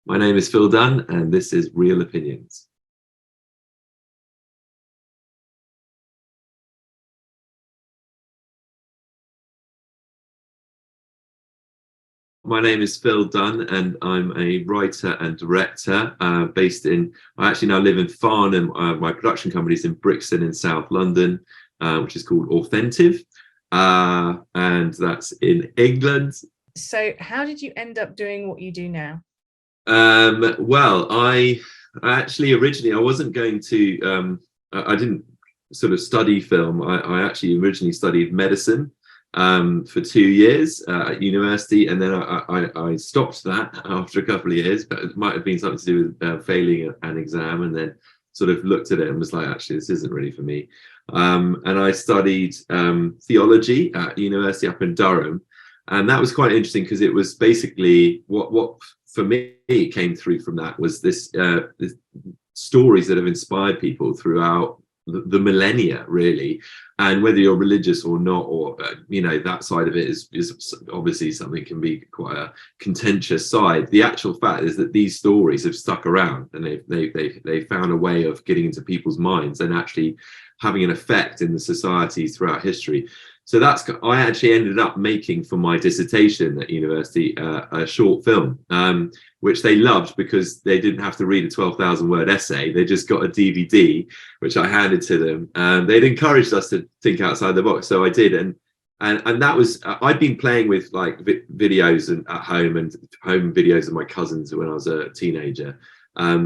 My name is Phil Dunn, and this is Real Opinions. My name is Phil Dunn, and I'm a writer and director based in. I actually now live in Farnham. My production company is in Brixton in South London, which is called Authentive, and that's in England. So, how did you end up doing what you do now? Well, I actually originally I wasn't going to. I didn't sort of study film. I actually originally studied medicine for 2 years at university, and then I stopped that after a couple of years. But it might have been something to do with failing an exam, and then sort of looked at it and was like, actually, this isn't really for me. And I studied theology at university up in Durham, and that was quite interesting because it was basically what for me came through from that was this stories that have inspired people throughout the millennia, really. And whether you're religious or not, or that side of it is obviously something can be quite a contentious side. The actual fact is that these stories have stuck around, and they found a way of getting into people's minds and actually having an effect in the societies throughout history. So I actually ended up making for my dissertation at university a short film, which they loved because they didn't have to read a 12,000 word essay. They just got a DVD, which I handed to them. They'd encouraged us to think outside the box, so I did. And that was I'd been playing with like videos at home and home videos of my cousins when I was a teenager.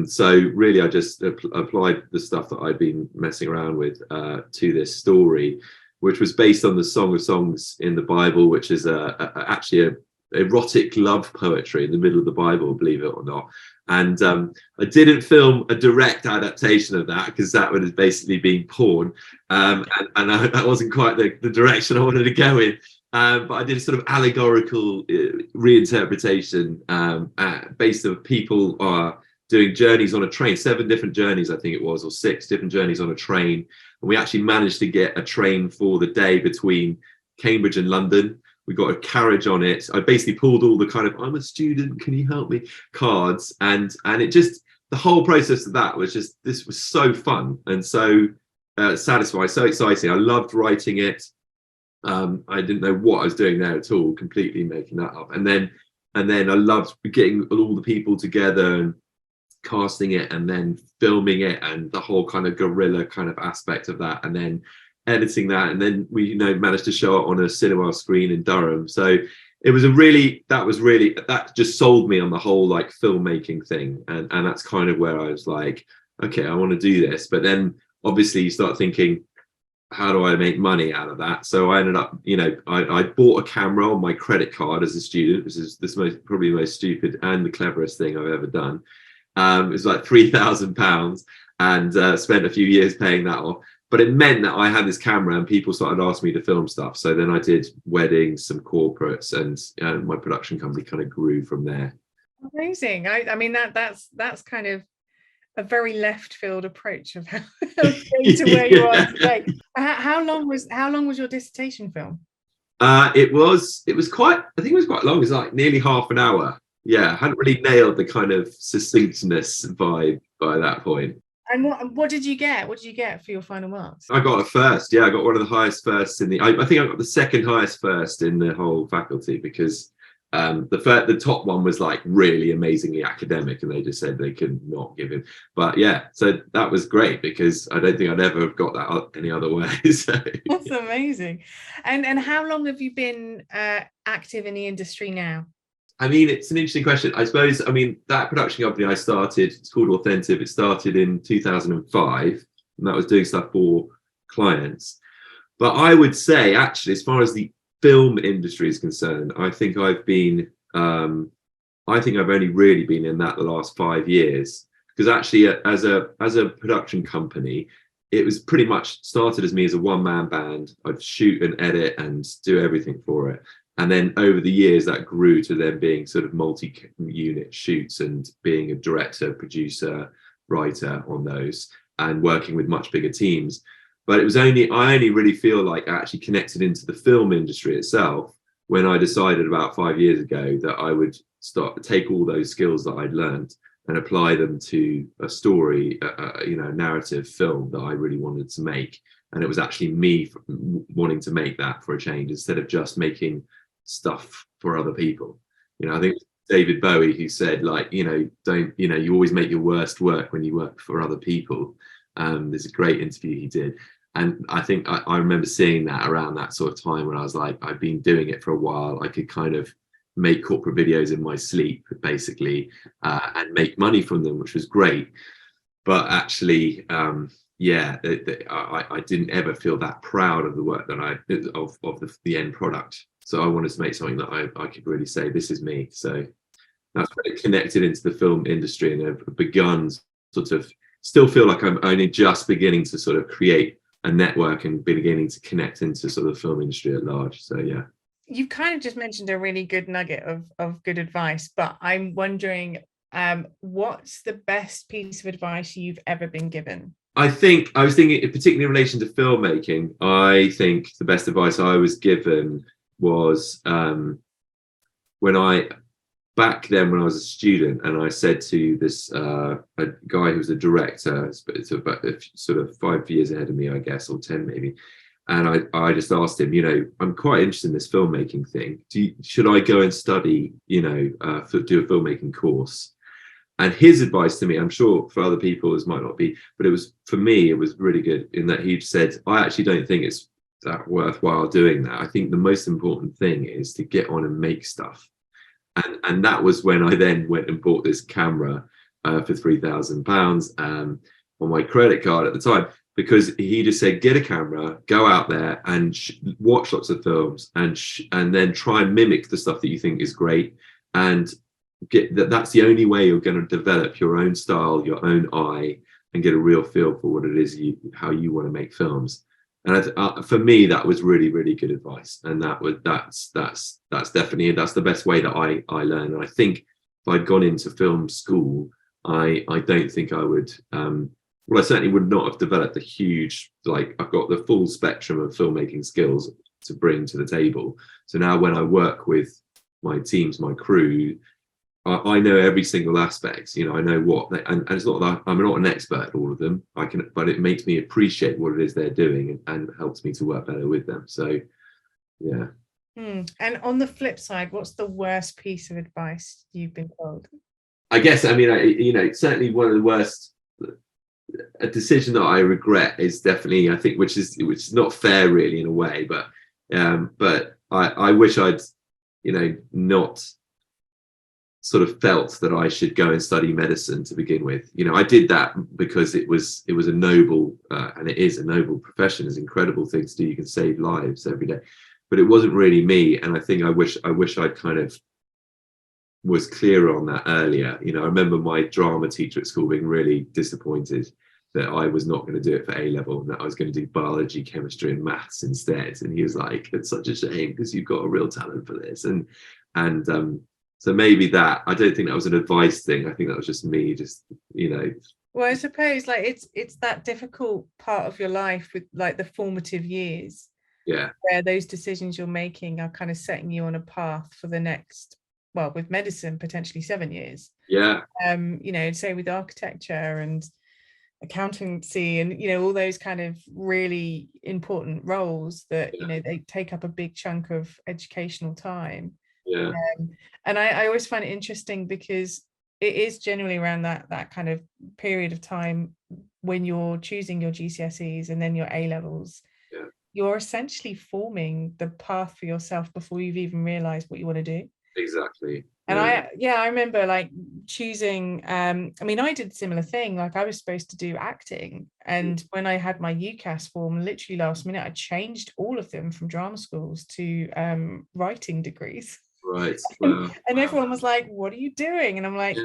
So really, I just applied the stuff that I'd been messing around with to this story, which was based on the Song of Songs in the Bible, which is actually a erotic love poetry in the middle of the Bible, believe it or not. And I didn't film a direct adaptation of that because that would have basically been porn, and that wasn't quite the direction I wanted to go in. But I did a sort of allegorical reinterpretation based on people doing journeys on a train, 7 different journeys, I think it was, or 6 different journeys on a train. And we actually managed to get a train for the day between Cambridge and London. We got a carriage on it. I basically pulled all the kind of "I'm a student, can you help me" cards, and it just, the whole process of that was just, this was so fun and so satisfying, so exciting. I loved writing it. I didn't know what I was doing there at all, completely making that up. And then I loved getting all the people together and casting it and then filming it and the whole kind of guerrilla kind of aspect of that, and then editing that, and then we managed to show it on a cinema screen in Durham. So it was that just sold me on the whole like filmmaking thing, and that's kind of where I was like, okay, I want to do this. But then obviously you start thinking, how do I make money out of that? So I ended up, I bought a camera on my credit card as a student, which is probably the most stupid and the cleverest thing I've ever done. It was like £3,000, and spent a few years paying that off. But it meant that I had this camera and people started asking me to film stuff. So then I did weddings, some corporates, and my production company kind of grew from there. Amazing. I mean that's kind of a very left field approach of how to where you are today. How long was your dissertation film? It was quite, I think it was quite long. It was like nearly half an hour. Yeah, I hadn't really nailed the kind of succinctness vibe by that point. And what did you get? What did you get for your final marks? I got a first. Yeah, I got one of the highest firsts in the. I think I got the second highest first in the whole faculty, because the top one was like really amazingly academic, and they just said they could not give him. But yeah, so that was great because I don't think I'd ever have got that any other way. So, that's amazing. And how long have you been active in the industry now? I mean, it's an interesting question. I suppose, that production company I started, it's called Authentive. It started in 2005, and that was doing stuff for clients. But I would say, actually, as far as the film industry is concerned, I think I've only really been in that the last 5 years. Because actually, as a production company, it was pretty much started as me as a one-man band. I'd shoot and edit and do everything for it. And then over the years, that grew to then being sort of multi-unit shoots and being a director, producer, writer on those, and working with much bigger teams. But I only really feel like I actually connected into the film industry itself when I decided about 5 years ago that I would take all those skills that I'd learned and apply them to a story, narrative film that I really wanted to make. And it was actually me wanting to make that for a change, instead of just making stuff for other people. I think David Bowie, who said, like, don't, you always make your worst work when you work for other people. There's a great interview he did. And I think I remember seeing that around that sort of time when I was like, I've been doing it for a while. I could kind of make corporate videos in my sleep, basically, and make money from them, which was great. But actually, I didn't ever feel that proud of the work that of the end product. So I wanted to make something that I could really say, this is me. So that's when it connected into the film industry, and I've begun sort of, still feel like I'm only just beginning to sort of create a network and beginning to connect into sort of the film industry at large. So yeah. You've kind of just mentioned a really good nugget of good advice, but I'm wondering, what's the best piece of advice you've ever been given? I think I was thinking, particularly in relation to filmmaking, I think the best advice I was given was back then when I was a student, and I said to this a guy who was a director, it's about sort of 5 years ahead of me, I guess, or 10 maybe. And I just asked him, I'm quite interested in this filmmaking thing. Should I go and study, do a filmmaking course? And his advice to me, I'm sure for other people this might not be, but for me, it was really good in that he said, I actually don't think it's that worthwhile doing that. I think the most important thing is to get on and make stuff. And that was when I then went and bought this camera for £3,000 on my credit card at the time, because he just said, get a camera, go out there and watch lots of films, and then try and mimic the stuff that you think is great, and that's the only way you're going to develop your own style, your own eye, and get a real feel for what it is how you want to make films. And for me, that was really, really good advice. And that's definitely, that's the best way that I learn. And I think if I'd gone into film school, I don't think I would. I certainly would not have developed a huge, like, I've got the full spectrum of filmmaking skills to bring to the table. So now when I work with my teams, my crew, I know every single aspect. I know what and it's not that I'm not an expert at all of them. But it makes me appreciate what it is they're doing, and helps me to work better with them. So yeah. And on the flip side, what's the worst piece of advice you've been told? I guess, certainly one of the worst, a decision that I regret is definitely, I think, which is not fair really in a way, but I wish I'd not sort of felt that I should go and study medicine to begin with. I did that because it was a noble and it is a noble profession. It's an incredible thing to do. You can save lives every day, but it wasn't really me. And I think I wish I'd kind of was clearer on that earlier. I remember my drama teacher at school being really disappointed that I was not going to do it for A level, and that I was going to do biology, chemistry, and maths instead. And he was like, "It's such a shame because you've got a real talent for this." And so maybe that, I don't think that was an advice thing. I think that was just me, Well, I suppose like it's that difficult part of your life with like the formative years. Yeah. Where those decisions you're making are kind of setting you on a path for the next, well, with medicine, potentially 7 years. Yeah. Say with architecture and accountancy and all those kind of really important roles that they take up a big chunk of educational time. Yeah. And I always find it interesting because it is generally around that kind of period of time when you're choosing your GCSEs and then your A levels. Yeah. You're essentially forming the path for yourself before you've even realized what you want to do. Exactly. And I remember like choosing, I did a similar thing. Like I was supposed to do acting. And when I had my UCAS form, literally last minute, I changed all of them from drama schools to writing degrees. Right. And everyone was like, what are you doing? And I'm like,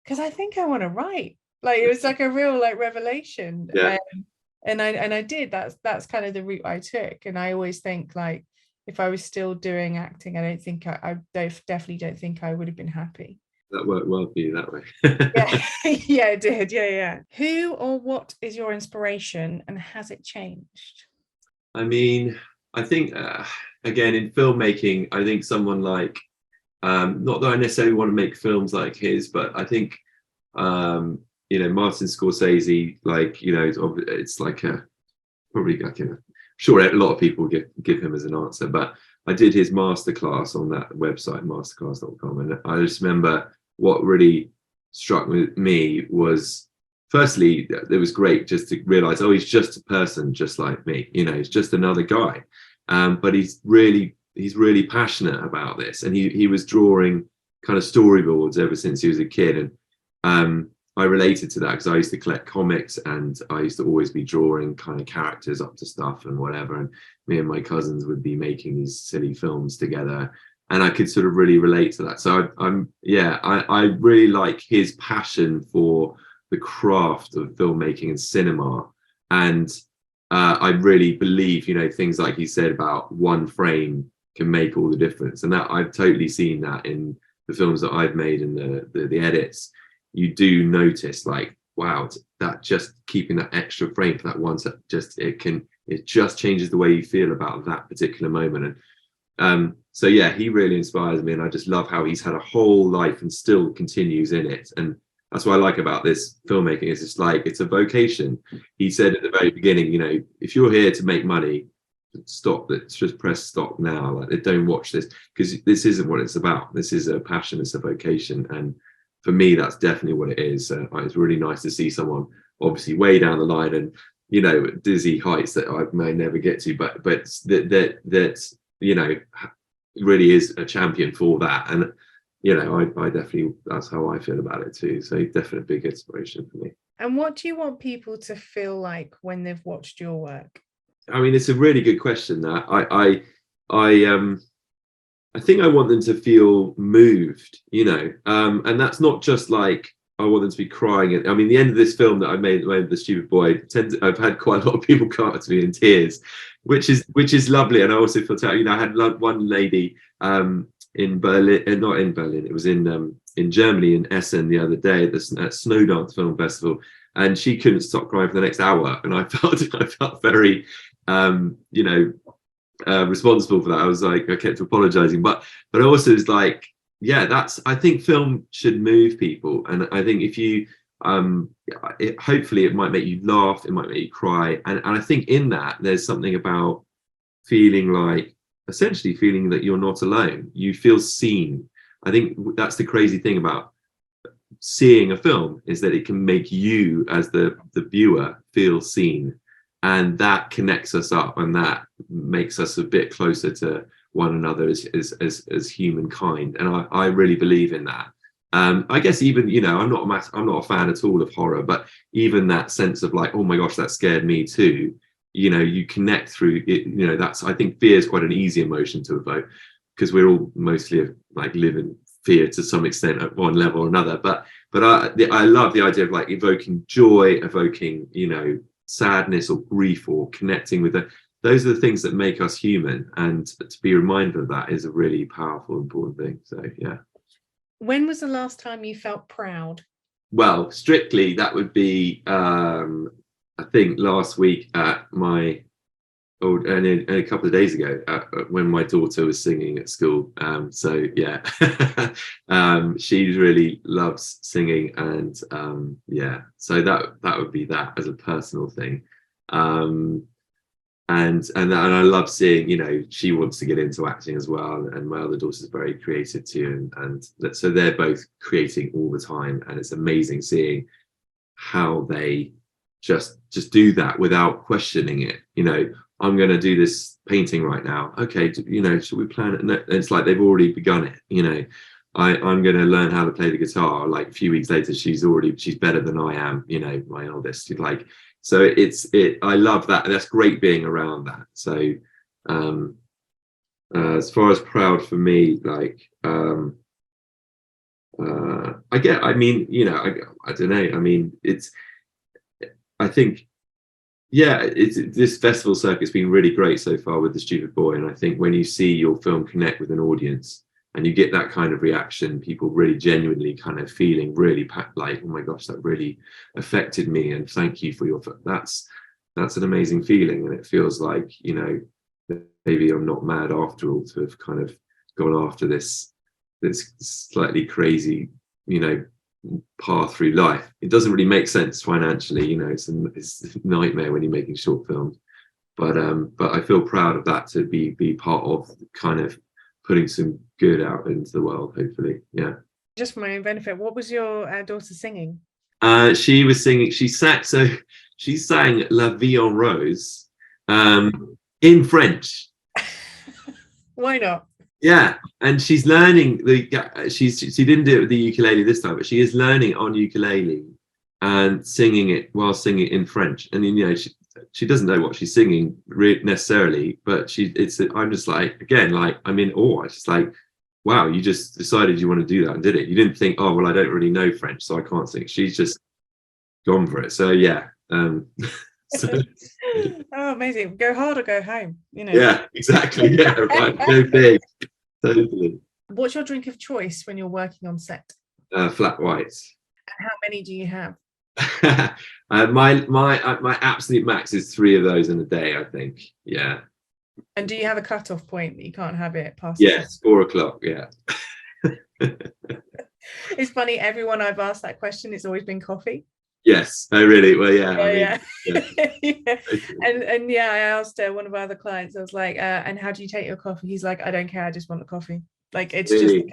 because I think I want to write. Like it was like a real like revelation. Yeah. And I did. That's kind of the route I took. And I always think like, if I was still doing acting, I definitely don't think I would have been happy. That worked well for you that way. Yeah, it did. Yeah. Who or what is your inspiration, and has it changed? I mean, I think again in filmmaking, I think someone like Not that I necessarily want to make films like his, but I think you know, Martin Scorsese, like, you know, it's like a probably like a sure a lot of people give him as an answer, but I did his masterclass on that website, masterclass.com, and I just remember what really struck me was, firstly, it was great just to realize, oh, he's just a person just like me, you know, he's just another guy, but he's really passionate about this, and he was drawing kind of storyboards ever since he was a kid, and I related to that because I used to collect comics, and I used to always be drawing kind of characters up to stuff and whatever, and me and my cousins would be making these silly films together, and I could sort of really relate to that. So I really like his passion for the craft of filmmaking and cinema, and I really believe, you know, things like he said about one frame can make all the difference, and that I've totally seen that in the films that I've made and the edits. You do notice, like, wow, that just keeping that extra frame for that one set, it just changes the way you feel about that particular moment. And so yeah, he really inspires me, and I just love how he's had a whole life and still continues in it. And that's what I like about this filmmaking, is it's like it's a vocation. He said at the very beginning, you know, if you're here to make money, stop. Let's just press stop now. Like, don't watch this, because this isn't what it's about. This is a passion, it's a vocation, and for me, that's definitely what it is. It's really nice to see someone obviously way down the line and, you know, dizzy heights that I may never get to, but that you know, really is a champion for that. And, you know, I definitely, that's how I feel about it too. So definitely a big inspiration for me. And what do you want people to feel like when they've watched your work? I mean, it's a really good question. That I think I want them to feel moved, you know, and that's not just like I want them to be crying. I mean, the end of this film that I made, The Stupid Boy, I've had quite a lot of people come up to me in tears, which is lovely. And I also feel, you know, I had one lady in Berlin, not in Berlin, it was in Germany, in Essen, the other day at Snowdance Film Festival, and she couldn't stop crying for the next hour, and I felt very, you know, responsible for that. I was like, I kept apologizing, but also it's like, yeah, I think film should move people, and I think if you hopefully it might make you laugh, it might make you cry, and I think in that there's something about essentially feeling that you're not alone. You feel seen. I think that's the crazy thing about seeing a film, is that it can make you as the viewer feel seen, and that connects us up, and that makes us a bit closer to one another as humankind. And I really believe in that. I guess even, you know, I'm not a fan at all of horror, but even that sense of like, oh my gosh, that scared me too. You know, you connect through it. You know, I think fear is quite an easy emotion to evoke, because we're all mostly like live in fear to some extent at one level or another. But I love the idea of like evoking joy, evoking, you know, sadness or grief, or connecting with those are the things that make us human, and to be reminded of that is a really powerful, important thing. So yeah. When was the last time you felt proud? Well, strictly that would be I think last week at my and a couple of days ago when my daughter was singing at school. So yeah, she really loves singing, and yeah, so that would be that as a personal thing. And I love seeing, you know, she wants to get into acting as well, and my other daughter's very creative too, and so they're both creating all the time, and it's amazing seeing how they just do that without questioning it. You know, I'm going to do this painting right now. Okay, you know, should we plan it? No, it's like they've already begun it. You know, I'm going to learn how to play the guitar. Like a few weeks later, she's better than I am. You know, my eldest. Like, so I love that. That's great being around that. So, as far as proud for me, like, I mean, you know, I don't know. I mean, I think, yeah, this festival circuit's been really great so far with The Stupid Boy, and I think when you see your film connect with an audience and you get that kind of reaction, people really genuinely kind of feeling really like, oh my gosh, that really affected me, and thank you for your, that's an amazing feeling. And it feels like, you know, maybe I'm not mad after all to have kind of gone after this this slightly crazy, path through life. It doesn't really make sense financially, it's a nightmare when you're making short films. But I feel proud of that, to be part of kind of putting some good out into the world, hopefully. Yeah. Just for my own benefit, what was your daughter singing? She was singing. She sang La Vie en Rose in French. Why not? Yeah, and she's learning she didn't do it with the ukulele this time, but she is learning on ukulele and singing it while singing in French. And she doesn't know what she's singing necessarily, but I'm just like, again, like, I'm in awe. It's just like, wow, you just decided you want to do that and did it. You didn't think, oh well, I don't really know French, so I can't sing. She's just gone for it. So yeah. Oh, amazing. Go hard or go home, Yeah, exactly. Yeah, right. Go big. Totally. What's your drink of choice when you're working on set? Flat whites. And how many do you have? My absolute max is 3 of those in a day, I think. Yeah. And do you have a cut-off point that you can't have it past? Yes, 4 o'clock. Yeah. It's funny, everyone I've asked that question, it's always been coffee. Yes. Oh really? Well, yeah. Yeah. Yeah. And yeah, I asked one of our other clients, I was like, and how do you take your coffee? He's like, I don't care, I just want the coffee. Like, it's really?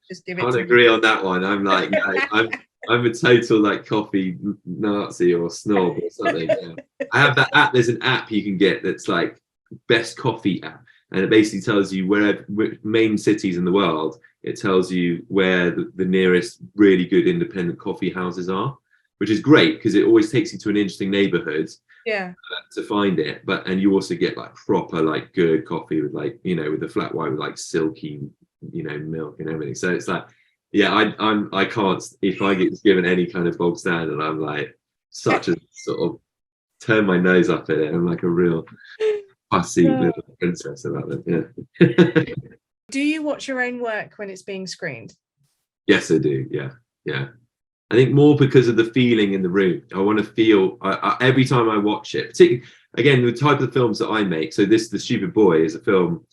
Just give it. Can't agree on that one. I'm like, no, I'm a total like coffee Nazi or snob or something. Yeah. I have that app. There's an app you can get that's like best coffee app, and it basically tells you where main cities in the world. It tells you where the nearest really good independent coffee houses are, which is great because it always takes you to an interesting neighborhood. Yeah. To find it, and you also get like proper like good coffee with like with the flat white with like silky milk and everything. So it's like, yeah, I can't, if I get given any kind of bog standard, I'm like such a sort of turn my nose up at it. I'm like a real fussy little princess about it. Yeah. Do you watch your own work when it's being screened? Yes, I do. Yeah. I think more because of the feeling in the room. I want to feel every time I watch it, particularly again the type of films that I make. So The Stupid Boy is a film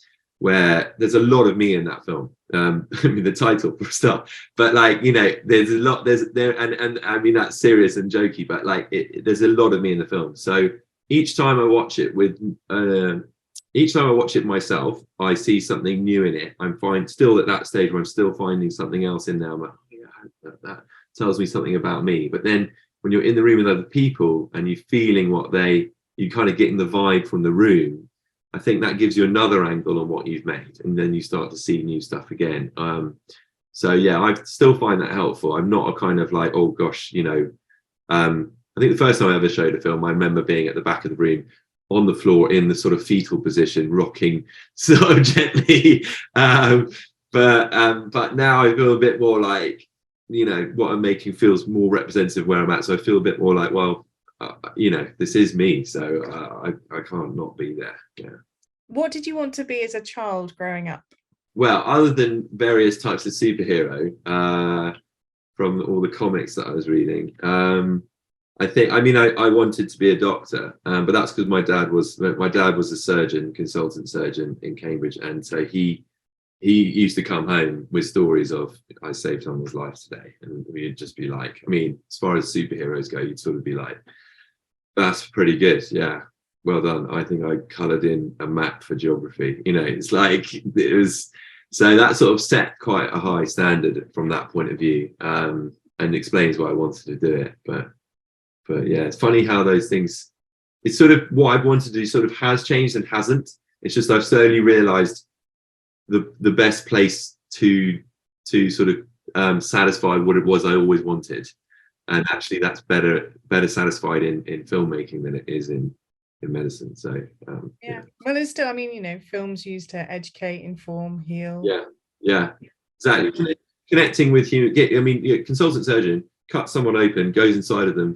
where there's a lot of me in that film. I mean the title for a start, but like there's a lot and I mean that's serious and jokey, but like there's a lot of me in the film. So each time I watch it myself, I see something new in it. I'm still at that stage where I'm still finding something else in there. I'm like, yeah, that tells me something about me. But then when you're in the room with other people and you're feeling you kind of getting the vibe from the room, I think that gives you another angle on what you've made, and then you start to see new stuff again. So yeah, I still find that helpful. I'm not a kind of like, oh gosh, I think the first time I ever showed a film, I remember being at the back of the room on the floor in the sort of fetal position, rocking sort of gently. But now I feel a bit more like, what I'm making feels more representative where I'm at. So I feel a bit more like, well, this is me. So I can't not be there. Yeah. What did you want to be as a child growing up? Well, other than various types of superhero from all the comics that I was reading, I wanted to be a doctor, but that's because my dad was a surgeon, consultant surgeon in Cambridge, and so he used to come home with stories of, I saved someone's life today, and we'd just be like, I mean, as far as superheroes go, you'd sort of be like, that's pretty good, yeah, well done. I think I coloured in a map for geography. It's like it was. So that sort of set quite a high standard from that point of view, and explains why I wanted to do it. But yeah, it's funny how those things. It's sort of what I wanted to do sort of has changed and hasn't. It's just I've slowly realised the best place to sort of satisfy what it was I always wanted, and actually that's better satisfied in filmmaking than it is in medicine. So yeah. Well, it's still, I mean, films used to educate, inform, heal. Yeah, exactly. Connecting with consultant surgeon cuts someone open, goes inside of them,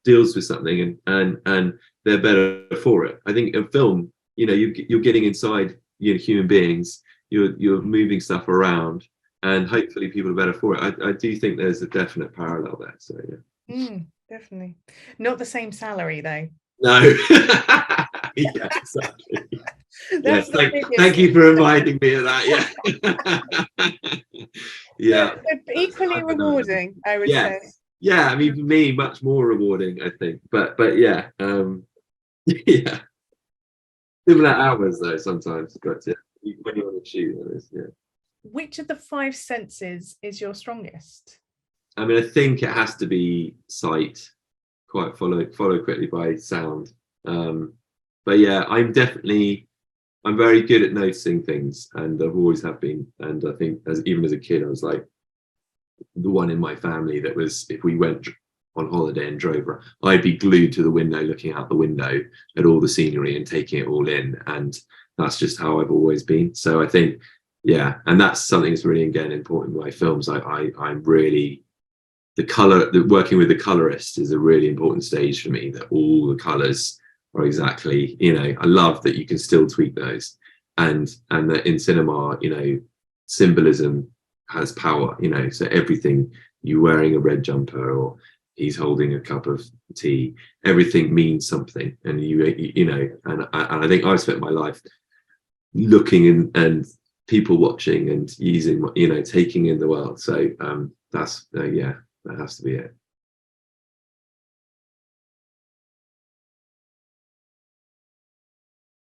deals with something, and they're better for it. I think in film, you're getting inside human beings, you're moving stuff around, and hopefully people are better for it. I do think there's a definite parallel there. So yeah. Definitely. Not the same salary though. No. Yeah, exactly. That's Yes, the biggest. thank you for reminding me of that. Yeah. Yeah. But equally rewarding, I would say. Yes. Yeah, I mean, for me, much more rewarding, I think. But yeah, yeah. Similar hours though sometimes, but yeah, when you want to shoot, that is, yeah. Which of the five senses is your strongest? I mean, I think it has to be sight, quite followed quickly by sound. But yeah, I'm very good at noticing things, and I've always have been. And I think even as a kid, I was like the one in my family that was, if we went on holiday and drove around, I'd be glued to the window, looking out the window at all the scenery and taking it all in. And that's just how I've always been. So I think, yeah, and that's something that's really, again, important in my films. I'm really, working with the colorist is a really important stage for me, that all the colors are exactly, I love that you can still tweak those. And that in cinema, symbolism has power, so everything, you wearing a red jumper or he's holding a cup of tea, everything means something. And and I think I've spent my life looking and people watching and using, taking in the world. So that's yeah, that has to be it.